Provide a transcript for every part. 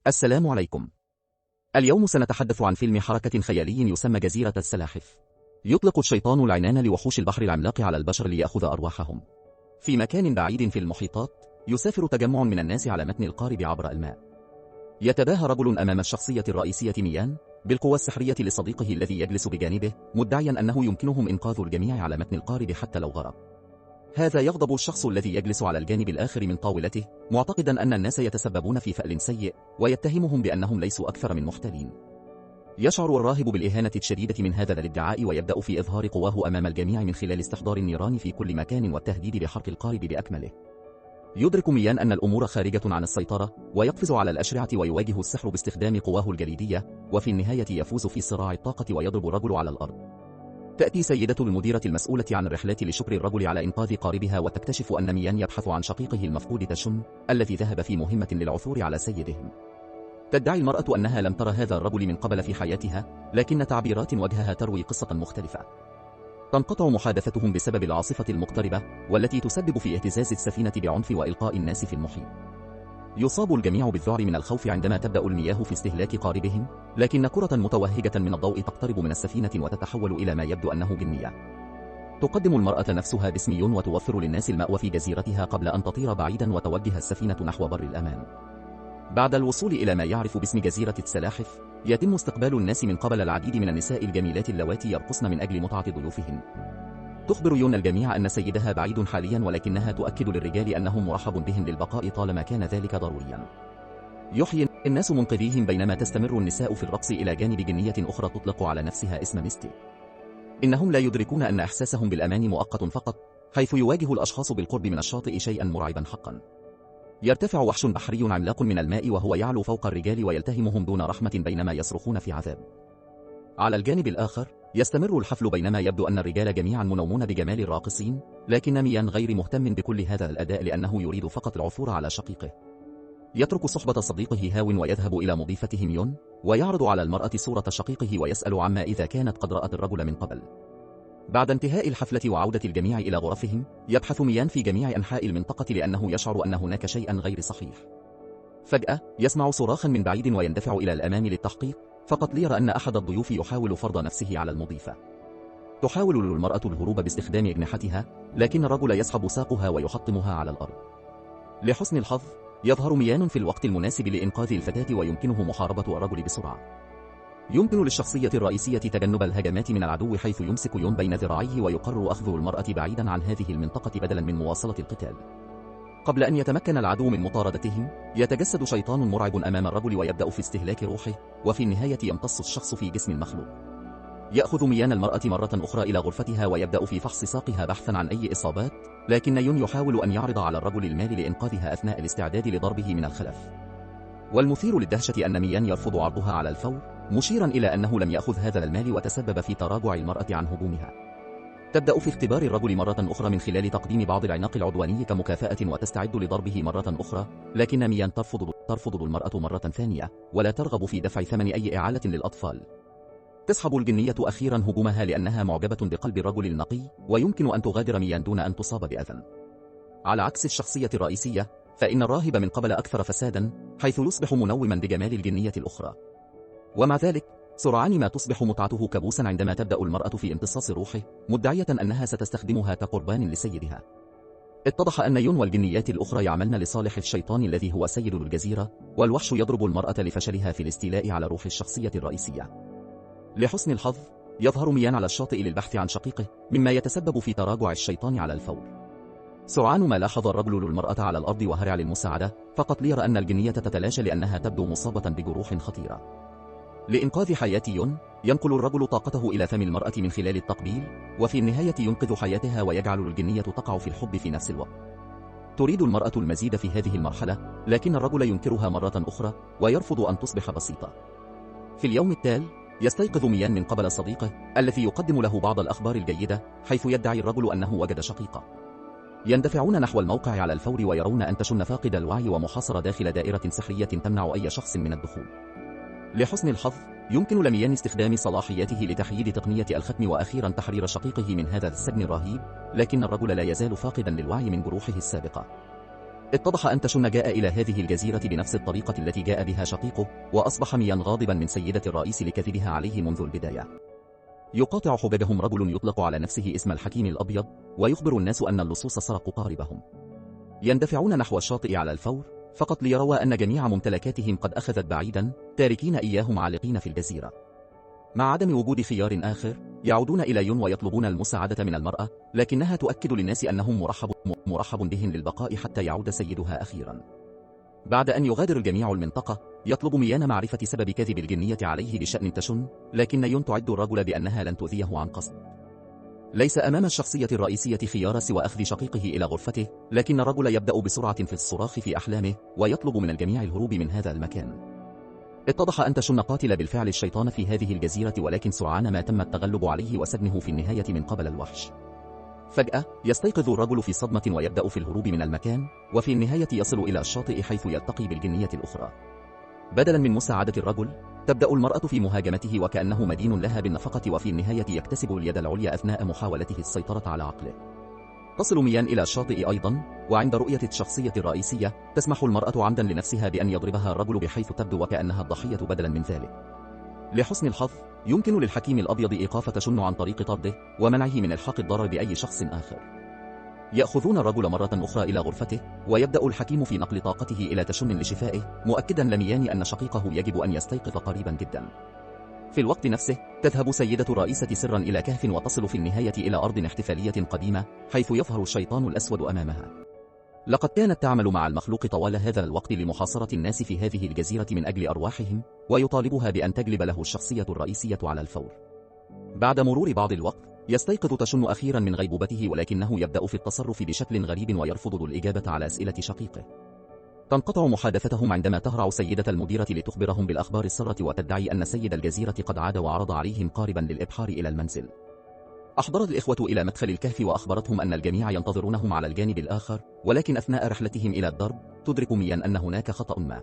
السلام عليكم. اليوم سنتحدث عن فيلم حركة خيالي يسمى جزيرة السلاحف. يطلق الشيطان العنان لوحوش البحر العملاق على البشر ليأخذ أرواحهم. في مكان بعيد في المحيطات، يسافر تجمع من الناس على متن القارب عبر الماء. يتباهى رجل أمام الشخصية الرئيسية ميان بالقوى السحرية لصديقه الذي يجلس بجانبه، مدعيا أنه يمكنهم إنقاذ الجميع على متن القارب حتى لو غرق. هذا يغضب الشخص الذي يجلس على الجانب الآخر من طاولته، معتقدا أن الناس يتسببون في فأل سيء، ويتهمهم بأنهم ليسوا أكثر من محتالين. يشعر الراهب بالإهانة الشديدة من هذا الادعاء، ويبدأ في إظهار قواه أمام الجميع من خلال استحضار النيران في كل مكان والتهديد بحرق القارب بأكمله. يدرك ميان أن الأمور خارجة عن السيطرة، ويقفز على الأشرعة ويواجه السحر باستخدام قواه الجليدية، وفي النهاية يفوز في صراع الطاقة ويضرب الرجل على الأرض. تأتي سيدة المديرة المسؤولة عن الرحلات لشكر الرجل على إنقاذ قاربها، وتكتشف أن ميان يبحث عن شقيقه المفقود تشن الذي ذهب في مهمة للعثور على سيدهم. تدعي المرأة أنها لم ترى هذا الرجل من قبل في حياتها، لكن تعبيرات وجهها تروي قصة مختلفة. تنقطع محادثتهم بسبب العاصفة المقتربة، والتي تسبب في اهتزاز السفينة بعنف وإلقاء الناس في المحيط. يصاب الجميع بالذعر من الخوف عندما تبدأ المياه في استهلاك قاربهم، لكن كرة متوهجة من الضوء تقترب من السفينة وتتحول إلى ما يبدو أنه جنية. تقدم المرأة نفسها باسم يون وتوفر للناس المأوى في جزيرتها قبل أن تطير بعيدا وتوجه السفينة نحو بر الأمان. بعد الوصول إلى ما يعرف باسم جزيرة السلاحف، يتم استقبال الناس من قبل العديد من النساء الجميلات اللواتي يرقصن من أجل متعة ضيوفهن. تخبر يون الجميع أن سيدها بعيد حاليا، ولكنها تؤكد للرجال أنهم مرحب بهم للبقاء طالما كان ذلك ضروريا. يحيي الناس منقذيهم، بينما تستمر النساء في الرقص إلى جانب جنية أخرى تطلق على نفسها اسم ميستي. إنهم لا يدركون أن إحساسهم بالأمان مؤقت فقط، حيث يواجه الأشخاص بالقرب من الشاطئ شيئا مرعبا حقا. يرتفع وحش بحري عملاق من الماء وهو يعلو فوق الرجال ويلتهمهم دون رحمة بينما يصرخون في عذاب. على الجانب الآخر، يستمر الحفل بينما يبدو أن الرجال جميعا منومون بجمال الراقصين، لكن ميان غير مهتم بكل هذا الأداء لأنه يريد فقط العثور على شقيقه. يترك صحبة صديقه هاون ويذهب إلى مضيفته ميون، ويعرض على المرأة صورة شقيقه ويسأل عما إذا كانت قد رأت الرجل من قبل. بعد انتهاء الحفلة وعودة الجميع إلى غرفهم، يبحث ميان في جميع أنحاء المنطقة لأنه يشعر أن هناك شيئا غير صحيح. فجأة يسمع صراخا من بعيد ويندفع إلى الأمام للتحقيق، فقط ليرى أن أحد الضيوف يحاول فرض نفسه على المضيفة. تحاول المرأة الهروب باستخدام أجنحتها، لكن الرجل يسحب ساقها ويحطمها على الأرض. لحسن الحظ، يظهر ميان في الوقت المناسب لإنقاذ الفتاة ويمكنه محاربة الرجل بسرعة. يمكن للشخصية الرئيسية تجنب الهجمات من العدو، حيث يمسك يون بين ذراعيه ويقرر أخذ المرأة بعيدا عن هذه المنطقة بدلا من مواصلة القتال. قبل أن يتمكن العدو من مطاردتهم، يتجسد شيطان مرعب أمام الرجل ويبدأ في استهلاك روحه، وفي النهاية يمتص الشخص في جسم المخلوق. يأخذ ميان المرأة مرة أخرى إلى غرفتها ويبدأ في فحص ساقها بحثا عن أي إصابات، لكن يون يحاول أن يعرض على الرجل المال لإنقاذها أثناء الاستعداد لضربه من الخلف. والمثير للدهشة أن ميان يرفض عرضها على الفور، مشيرا إلى أنه لم يأخذ هذا المال وتسبب في تراجع المرأة عن هجومها. تبدأ في اختبار الرجل مرة أخرى من خلال تقديم بعض العناق العدواني كمكافأة وتستعد لضربه مرة أخرى، لكن ميان ترفض المرأة مرة ثانية، ولا ترغب في دفع ثمن أي إعالة للأطفال. تسحب الجنية أخيرا هجومها لأنها معجبة بقلب الرجل النقي، ويمكن أن تغادر ميان دون أن تصاب بأذى. على عكس الشخصية الرئيسية، فإن الراهب من قبل أكثر فسادا، حيث يصبح منوما بجمال الجنية الأخرى. ومع ذلك، سرعان ما تصبح متعته كابوسا عندما تبدأ المرأة في امتصاص روحه، مدعية أنها ستستخدمها كقربان لسيدها. اتضح أن يون والجنيات الأخرى يعملن لصالح الشيطان الذي هو سيد الجزيرة، والوحش يضرب المرأة لفشلها في الاستيلاء على روح الشخصية الرئيسية. لحسن الحظ، يظهر ميان على الشاطئ للبحث عن شقيقه، مما يتسبب في تراجع الشيطان على الفور. سرعان ما لاحظ الرجل المرأة على الأرض وهرع للمساعدة، فقط ليرى أن الجنية تتلاشى لأنها تبدو مصابة بجروح خطيرة. لإنقاذ حياة يون، ينقل الرجل طاقته إلى فم المرأة من خلال التقبيل، وفي النهاية ينقذ حياتها ويجعل الجنية تقع في الحب في نفس الوقت. تريد المرأة المزيد في هذه المرحلة، لكن الرجل ينكرها مرة أخرى، ويرفض أن تصبح بسيطة. في اليوم التالي، يستيقظ ميان من قبل صديقه الذي يقدم له بعض الأخبار الجيدة، حيث يدعي الرجل أنه وجد شقيقة. يندفعون نحو الموقع على الفور ويرون أن تشن فاقد الوعي ومحاصرة داخل دائرة سحرية تمنع أي شخص من الدخول. لحسن الحظ، يمكن لميان استخدام صلاحياته لتحييد تقنية الختم وأخيرا تحرير شقيقه من هذا السجن الرهيب، لكن الرجل لا يزال فاقدا للوعي من جروحه السابقة. اتضح أن تشن جاء إلى هذه الجزيرة بنفس الطريقة التي جاء بها شقيقه، وأصبح ميان غاضبا من سيدة الرئيس لكذبها عليه منذ البداية. يقاطع حججهم رجل يطلق على نفسه اسم الحكيم الأبيض، ويخبر الناس أن اللصوص سرقوا قاربهم. يندفعون نحو الشاطئ على الفور فقط ليروا أن جميع ممتلكاتهم قد أخذت بعيدا، تاركين إياهم عالقين في الجزيرة. مع عدم وجود خيار آخر، يعودون إلى يون ويطلبون المساعدة من المرأة، لكنها تؤكد للناس أنهم مرحب بهم للبقاء حتى يعود سيدها أخيرا. بعد أن يغادر الجميع المنطقة، يطلب ميان معرفة سبب كذب الجنية عليه بشأن تشن، لكن يون تعد الرجل بأنها لن تؤذيه عن قصد. ليس أمام الشخصية الرئيسية خيار سوى أخذ شقيقه إلى غرفته، لكن الرجل يبدأ بسرعة في الصراخ في أحلامه، ويطلب من الجميع الهروب من هذا المكان. اتضح أن تشن قاتل بالفعل الشيطان في هذه الجزيرة، ولكن سرعان ما تم التغلب عليه وسجنه في النهاية من قبل الوحش. فجأة يستيقظ الرجل في صدمة ويبدأ في الهروب من المكان، وفي النهاية يصل إلى الشاطئ حيث يلتقي بالجنية الأخرى. بدلا من مساعدة الرجل، تبدأ المرأة في مهاجمته وكأنه مدين لها بالنفقة، وفي النهاية يكتسب اليد العليا أثناء محاولته السيطرة على عقله. تصل ميان إلى الشاطئ أيضا، وعند رؤية الشخصية الرئيسية تسمح المرأة عمدا لنفسها بأن يضربها الرجل بحيث تبدو وكأنها الضحية بدلا من ذلك. لحسن الحظ يمكن للحكيم الأبيض إيقاف تشن عن طريق طرده ومنعه من إلحاق الضرر بأي شخص آخر. يأخذون الرجل مرة أخرى إلى غرفته، ويبدأ الحكيم في نقل طاقته إلى تشن لشفائه، مؤكدا لميان أن شقيقه يجب أن يستيقظ قريبا جدا. في الوقت نفسه تذهب سيدة الرئيسة سرا إلى كهف، وتصل في النهاية إلى أرض احتفالية قديمة حيث يظهر الشيطان الأسود أمامها. لقد كانت تعمل مع المخلوق طوال هذا الوقت لمحاصرة الناس في هذه الجزيرة من أجل أرواحهم، ويطالبها بأن تجلب له الشخصية الرئيسية على الفور. بعد مرور بعض الوقت يستيقظ تشن أخيرا من غيبوبته، ولكنه يبدأ في التصرف بشكل غريب ويرفض الإجابة على أسئلة شقيقه. تنقطع محادثتهم عندما تهرع سيدة المديرة لتخبرهم بالأخبار السارة، وتدعي أن سيد الجزيرة قد عاد وعرض عليهم قاربا للإبحار إلى المنزل. أحضرت الإخوة إلى مدخل الكهف وأخبرتهم أن الجميع ينتظرونهم على الجانب الآخر، ولكن أثناء رحلتهم إلى الدرب تدرك ميان أن هناك خطأ ما.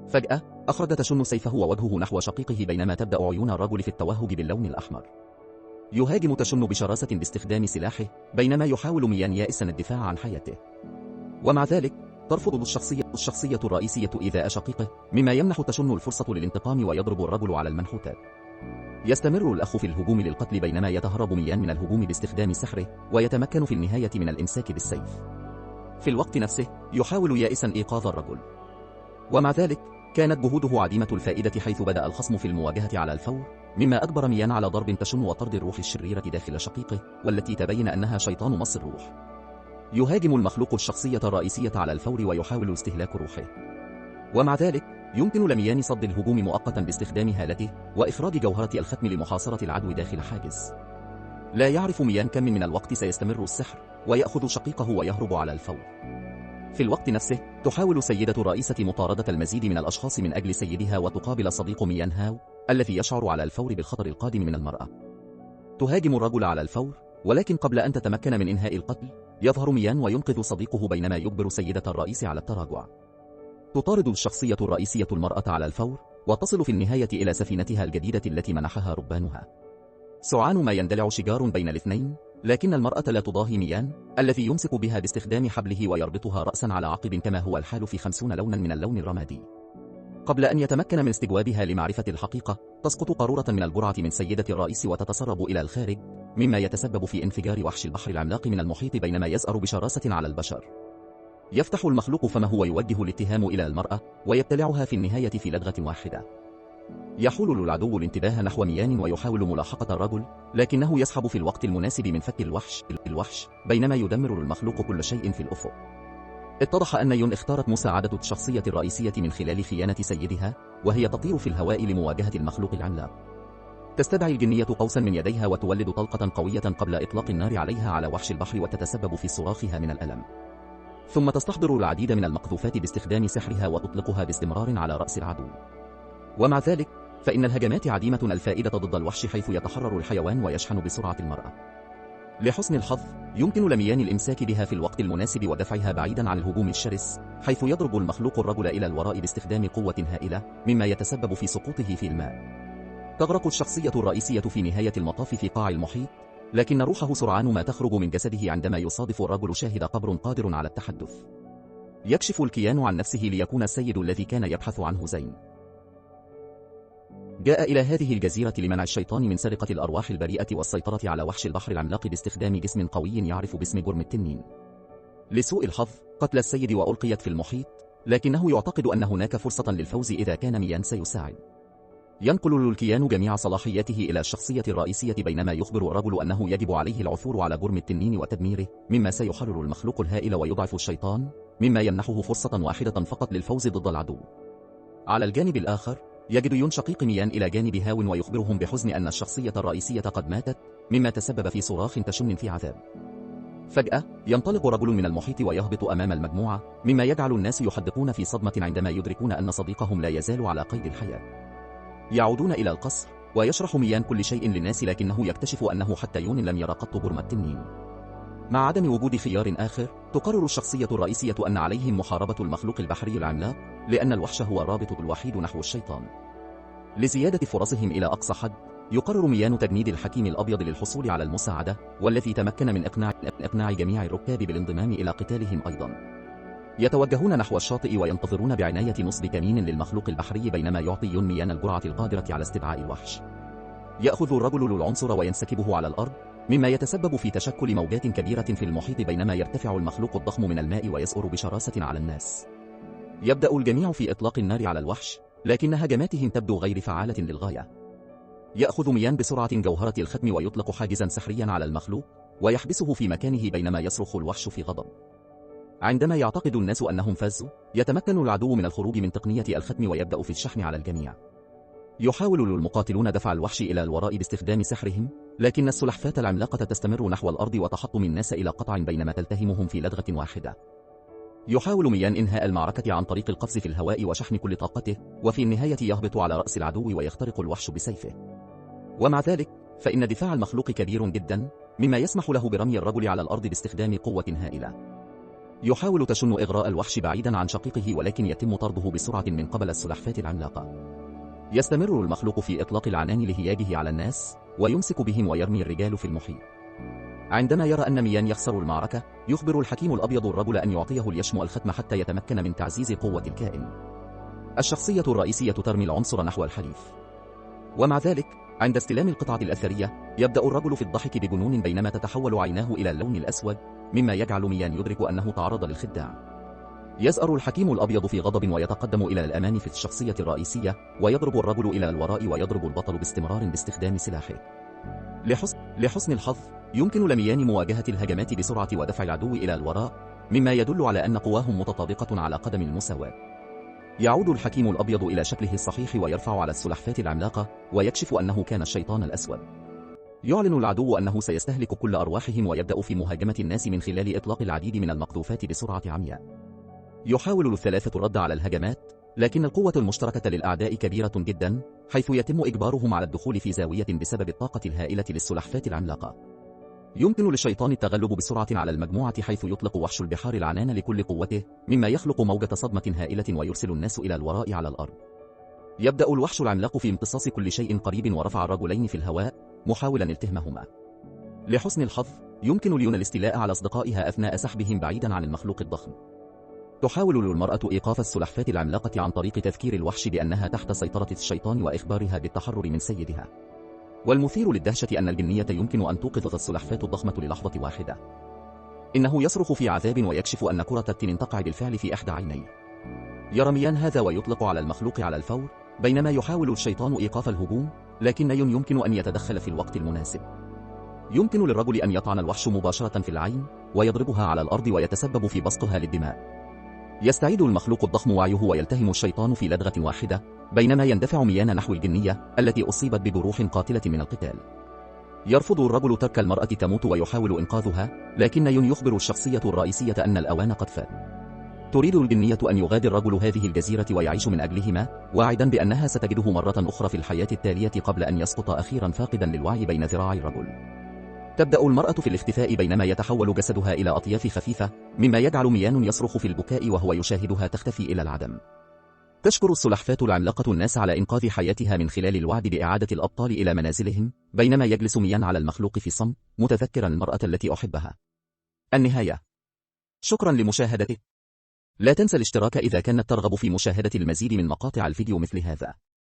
فجأة أخرج تشن سيفه ووجهه نحو شقيقه، بينما تبدأ عيون الرجل في التوهج باللون الأحمر. يهاجم تشن بشراسة باستخدام سلاحه، بينما يحاول ميان يائسا الدفاع عن حياته. ومع ذلك ترفض الشخصية الرئيسية إيذاء شقيقه، مما يمنح تشن الفرصة للانتقام، ويضرب الرجل على المنحوتات. يستمر الأخ في الهجوم للقتل، بينما يتهرب ميان من الهجوم باستخدام سحره، ويتمكن في النهاية من الإمساك بالسيف. في الوقت نفسه يحاول يائسا إيقاظ الرجل، ومع ذلك كانت جهوده عديمة الفائدة، حيث بدأ الخصم في المواجهة على الفور، مما أجبر ميان على ضرب تشن وطرد الروح الشريرة داخل شقيقه، والتي تبين أنها شيطان مص الروح. يهاجم المخلوق الشخصية الرئيسية على الفور ويحاول استهلاك روحه، ومع ذلك يمكن لميان صد الهجوم مؤقتا باستخدام هالته وإخراج جوهرة الختم لمحاصرة العدو داخل حاجز. لا يعرف ميان كم من الوقت سيستمر السحر، ويأخذ شقيقه ويهرب على الفور. في الوقت نفسه تحاول سيدة الرئيسة مطاردة المزيد من الأشخاص من أجل سيدها، وتقابل صديق ميان هاو الذي يشعر على الفور بالخطر القادم من المرأة. تهاجم الرجل على الفور، ولكن قبل أن تتمكن من إنهاء القتل يظهر ميان وينقذ صديقه، بينما يجبر سيدة الرئيس على التراجع. تطارد الشخصية الرئيسية المرأة على الفور، وتصل في النهاية إلى سفينتها الجديدة التي منحها ربانها. سرعان ما يندلع شجار بين الاثنين، لكن المرأة لا تضاهي ميان الذي يمسك بها باستخدام حبله ويربطها رأسا على عقب، كما هو الحال في 50 لونا من اللون الرمادي. قبل أن يتمكن من استجوابها لمعرفة الحقيقة، تسقط قارورة من البرعة من سيدة الرئيس وتتسرب إلى الخارج، مما يتسبب في انفجار وحش البحر العملاق من المحيط، بينما يزأر بشراسة على البشر. يفتح المخلوق فمه ويوجه الاتهام إلى المرأة، ويبتلعها في النهاية في لدغة واحدة. يحول العدو الانتباه نحو ميان ويحاول ملاحقة الرجل، لكنه يسحب في الوقت المناسب من فك الوحش، بينما يدمر المخلوق كل شيء في الأفق. اتضح أن يون اختارت مساعدة الشخصية الرئيسية من خلال خيانة سيدها، وهي تطير في الهواء لمواجهة المخلوق العملاق. تستدعي الجنية قوسا من يديها وتولد طلقة قوية قبل إطلاق النار عليها على وحش البحر، وتتسبب في صراخها من الألم. ثم تستحضر العديد من المقذوفات باستخدام سحرها وتطلقها باستمرار على رأس العدو. ومع ذلك فإن الهجمات عديمة الفائدة ضد الوحش، حيث يتحرر الحيوان ويشحن بسرعة المرأة. لحسن الحظ يمكن لميان الإمساك بها في الوقت المناسب ودفعها بعيدا عن الهجوم الشرس، حيث يضرب المخلوق الرجل إلى الوراء باستخدام قوة هائلة، مما يتسبب في سقوطه في الماء. تغرق الشخصية الرئيسية في نهاية المطاف في قاع المحيط، لكن روحه سرعان ما تخرج من جسده عندما يصادف الرجل شاهد قبر قادر على التحدث. يكشف الكيان عن نفسه ليكون السيد الذي كان يبحث عنه زين. جاء إلى هذه الجزيرة لمنع الشيطان من سرقة الأرواح البريئة والسيطرة على وحش البحر العملاق باستخدام جسم قوي يعرف باسم جرم التنين. لسوء الحظ قتل السيد وألقيت في المحيط، لكنه يعتقد أن هناك فرصة للفوز إذا كان ميان سيساعد. ينقل الكيان جميع صلاحياته إلى الشخصية الرئيسية بينما يخبر الرجل أنه يجب عليه العثور على جرم التنين وتدميره، مما سيحرر المخلوق الهائل ويضعف الشيطان، مما يمنحه فرصة واحدة فقط للفوز ضد العدو. على الجانب الآخر يجد يون شقيق ميان إلى جانب هاون ويخبرهم بحزن أن الشخصية الرئيسية قد ماتت، مما تسبب في صراخ تشن في عذاب. فجأة ينطلق رجل من المحيط ويهبط أمام المجموعة، مما يجعل الناس يحدقون في صدمة عندما يدركون أن صديقهم لا يزال على قيد الحياة. يعودون إلى القصر ويشرح ميان كل شيء للناس، لكنه يكتشف أنه حتى يون لم يرى قط جرم التنين. مع عدم وجود خيار آخر تقرر الشخصية الرئيسية أن عليهم محاربة المخلوق البحري العملاق، لأن الوحش هو الرابط الوحيد نحو الشيطان. لزيادة فرصهم إلى أقصى حد يقرر ميان تجنيد الحكيم الأبيض للحصول على المساعدة، والذي تمكن من إقناع جميع الركاب بالانضمام إلى قتالهم أيضا. يتوجهون نحو الشاطئ وينتظرون بعناية نصب كمين للمخلوق البحري بينما يعطي يون ميان الجرعة القادرة على استدعاء الوحش. يأخذ الرجل العنصر وينسكبه على الأرض، مما يتسبب في تشكل موجات كبيرة في المحيط بينما يرتفع المخلوق الضخم من الماء ويسأر بشراسة على الناس. يبدأ الجميع في إطلاق النار على الوحش، لكن هجماتهم تبدو غير فعالة للغاية. يأخذ ميان بسرعة جوهرة الختم ويطلق حاجزا سحريا على المخلوق ويحبسه في مكانه بينما يصرخ الوحش في غضب. عندما يعتقد الناس أنهم فازوا يتمكن العدو من الخروج من تقنية الختم ويبدأ في الشحن على الجميع. يحاول المقاتلون دفع الوحش إلى الوراء باستخدام سحرهم، لكن السلحفاة العملاقة تستمر نحو الأرض وتحطم الناس إلى قطع بينما تلتهمهم في لدغة واحدة. يحاول ميان إنهاء المعركة عن طريق القفز في الهواء وشحن كل طاقته، وفي النهاية يهبط على رأس العدو ويخترق الوحش بسيفه. ومع ذلك فإن دفاع المخلوق كبير جدا، مما يسمح له برمي الرجل على الأرض باستخدام قوة هائلة. يحاول تشن إغراء الوحش بعيدا عن شقيقه، ولكن يتم طرده بسرعة من قبل السلحفاة العملاقة. يستمر المخلوق في إطلاق العنان لهياجه على الناس ويمسك بهم ويرمي الرجال في المحيط. عندما يرى أن ميان يخسر المعركة يخبر الحكيم الأبيض الرجل أن يعطيه اليشم الختم حتى يتمكن من تعزيز قوة الكائن. الشخصية الرئيسية ترمي العنصر نحو الحليف، ومع ذلك عند استلام القطعة الأثرية يبدأ الرجل في الضحك بجنون بينما تتحول عيناه إلى اللون الأسود، مما يجعل ميان يدرك أنه تعرض للخداع. يزأر الحكيم الأبيض في غضب ويتقدم إلى الأمام في الشخصية الرئيسية، ويضرب الرجل إلى الوراء ويضرب البطل باستمرار باستخدام سلاحه. لحسن الحظ يمكن لميان مواجهة الهجمات بسرعة ودفع العدو إلى الوراء، مما يدل على أن قواهم متطابقة على قدم المساواة. يعود الحكيم الأبيض إلى شكله الصحيح ويرفع على السلحفاة العملاقة ويكشف أنه كان الشيطان الأسود. يعلن العدو أنه سيستهلك كل أرواحهم ويبدأ في مهاجمة الناس من خلال إطلاق العديد من المقذوفات بسرعة عمياء. يحاول الثلاثة الرد على الهجمات، لكن القوة المشتركة للأعداء كبيرة جدا، حيث يتم إجبارهم على الدخول في زاوية بسبب الطاقة الهائلة للسلحفاة العملاقة. يمكن للشيطان التغلب بسرعة على المجموعة حيث يطلق وحش البحار العنان لكل قوته، مما يخلق موجة صدمة هائلة ويرسل الناس إلى الوراء على الأرض. يبدأ الوحش العملاق في امتصاص كل شيء قريب ورفع الرجلين في الهواء محاولا التهمهما. لحسن الحظ يمكن ليون الاستيلاء على أصدقائها أثناء سحبهم بعيدا عن المخلوق الضخم. تحاول المرأة إيقاف السلحفاة العملاقة عن طريق تذكير الوحش بأنها تحت سيطرة الشيطان وإخبارها بالتحرر من سيدها. والمثير للدهشة أن الجنية يمكن أن توقظ السلحفاة الضخمة للحظة واحدة. إنه يصرخ في عذاب ويكشف أن كرة التنين تقع بالفعل في إحدى عينيه. يرى ميان هذا ويطلق على المخلوق على الفور، بينما يحاول الشيطان إيقاف الهجوم، لكن يون يمكن أن يتدخل في الوقت المناسب. يمكن للرجل أن يطعن الوحش مباشرة في العين ويضربها على الأرض ويتسبب في بصقها للدماء. يستعيد المخلوق الضخم وعيه ويلتهم الشيطان في لدغة واحدة، بينما يندفع ميان نحو الجنية التي أصيبت بجروح قاتلة من القتال. يرفض الرجل ترك المرأة تموت ويحاول إنقاذها، لكن يون يخبر الشخصية الرئيسية أن الأوان قد فات. تريد الجنية أن يغادر رجل هذه الجزيرة ويعيش من أجلهما، واعدا بأنها ستجده مرة أخرى في الحياة التالية قبل أن يسقط أخيرا فاقدا للوعي بين ذراعي الرجل. تبدأ المرأة في الاختفاء بينما يتحول جسدها إلى أطياف خفيفة، مما يجعل ميان يصرخ في البكاء وهو يشاهدها تختفي إلى العدم. تشكر السلحفاة العملاقة الناس على إنقاذ حياتها من خلال الوعد بإعادة الأبطال إلى منازلهم، بينما يجلس ميان على المخلوق في صمت متذكرا المرأة التي أحبها. النهاية. شكرا لمشاهدتك. لا تنسى الاشتراك إذا كانت ترغب في مشاهدة المزيد من مقاطع الفيديو مثل هذا.